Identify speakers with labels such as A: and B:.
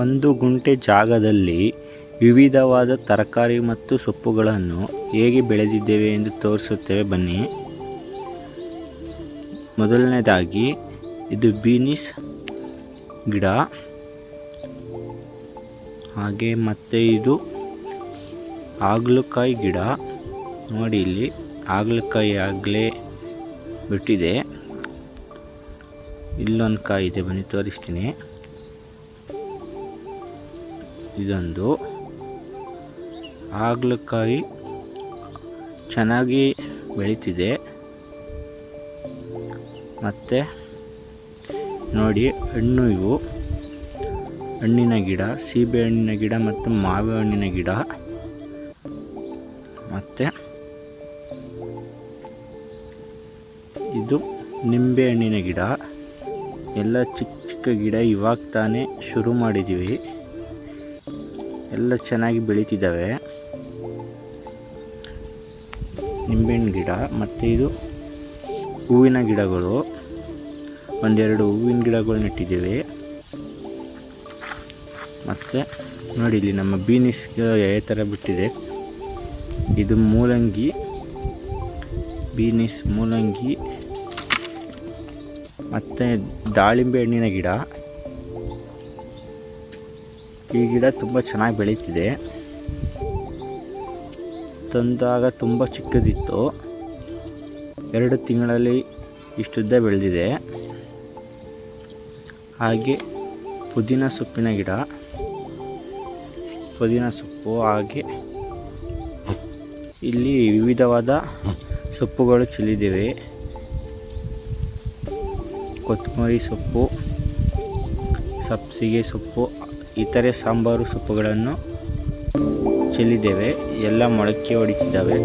A: ಒಂದು ಗುಂಟೆ ಜಾಗದಲ್ಲಿ ವಿವಿಧವಾದ ತರಕಾರಿ ಮತ್ತು ಸೊಪ್ಪುಗಳನ್ನು ಹೇಗೆ ಬೆಳೆದಿದ್ದೇವೆ ಎಂದು ತೋರಿಸುತ್ತೇವೆ ಬನ್ನಿ. ಮೊದಲನೇದಾಗಿ ಇದು ಬೀನಿಸ್ ಗಿಡ, ಹಾಗೆ ಮತ್ತೆ ಇದು ಹಾಗಲಕಾಯಿ ಗಿಡ. ನೋಡಿ, ಇಲ್ಲಿ ಹಾಗಲಕಾಯಿ ಆಗಲೇ ಬಿಟ್ಟಿದೆ. ಇಲ್ಲೊಂದು ಕಾಯಿ ಇದೆ, ಬನ್ನಿ ತೋರಿಸ್ತೀನಿ. ಇದೊಂದು ಹಾಗಲಕಾಯಿ ಚೆನ್ನಾಗಿ ಬೆಳೀತಿದೆ. ಮತ್ತು ನೋಡಿ, ಹಣ್ಣು, ಇವು ಹಣ್ಣಿನ ಗಿಡ, ಸೀಬೆ ಹಣ್ಣಿನ ಗಿಡ ಮತ್ತು ಮಾವೆ ಹಣ್ಣಿನ ಗಿಡ. ಮತ್ತು ಇದು ನಿಂಬೆ ಹಣ್ಣಿನ ಗಿಡ. ಎಲ್ಲ ಚಿಕ್ಕ ಚಿಕ್ಕ ಗಿಡ, ಇವಾಗ ತಾನೇ ಶುರು ಮಾಡಿದ್ದೀವಿ. ಎಲ್ಲ ಚೆನ್ನಾಗಿ ಬೆಳೀತಿದ್ದಾವೆ. ನಿಂಬೆಹಣ್ಣು ಗಿಡ. ಮತ್ತು ಇದು ಹೂವಿನ ಗಿಡಗಳು, ಒಂದೆರಡು ಹೂವಿನ ಗಿಡಗಳು ನೆಟ್ಟಿದ್ದೇವೆ. ಮತ್ತು ನೋಡಿ, ಇಲ್ಲಿ ನಮ್ಮ ಬೀನಿಸ್ ಯಾವ ಥರ ಬಿಟ್ಟಿದೆ. ಇದು ಮೂಲಂಗಿ, ಬೀನಿಸ್ ಮೂಲಂಗಿ. ಮತ್ತು ದಾಳಿಂಬೆ ಹಣ್ಣಿನ ಗಿಡ. ಈ ಗಿಡ ತುಂಬ ಚೆನ್ನಾಗಿ ಬೆಳೀತಿದೆ. ತಂದಾಗ ತುಂಬ ಚಿಕ್ಕದಿತ್ತು, 2 ತಿಂಗಳಲ್ಲಿ ಇಷ್ಟುದ್ದ ಬೆಳೆದಿದೆ. ಹಾಗೆ ಪುದೀನ ಸೊಪ್ಪಿನ ಗಿಡ, ಪುದೀನ ಸೊಪ್ಪು. ಹಾಗೆ ಇಲ್ಲಿ ವಿವಿಧವಾದ ಸೊಪ್ಪುಗಳು ಚೆಲ್ಲಿದ್ದೇವೆ. ಕೊತ್ತಂಬರಿ ಸೊಪ್ಪು, ಸಬ್ಸಿಗೆ ಸೊಪ್ಪು, ಇತರೆ ಸಾಂಬಾರು ಸೊಪ್ಪುಗಳನ್ನು ಚೆಲ್ಲಿದ್ದೇವೆ. ಎಲ್ಲ ಮೊಳಕೆ ಹೊಡಿತಿದ್ದಾವೆ.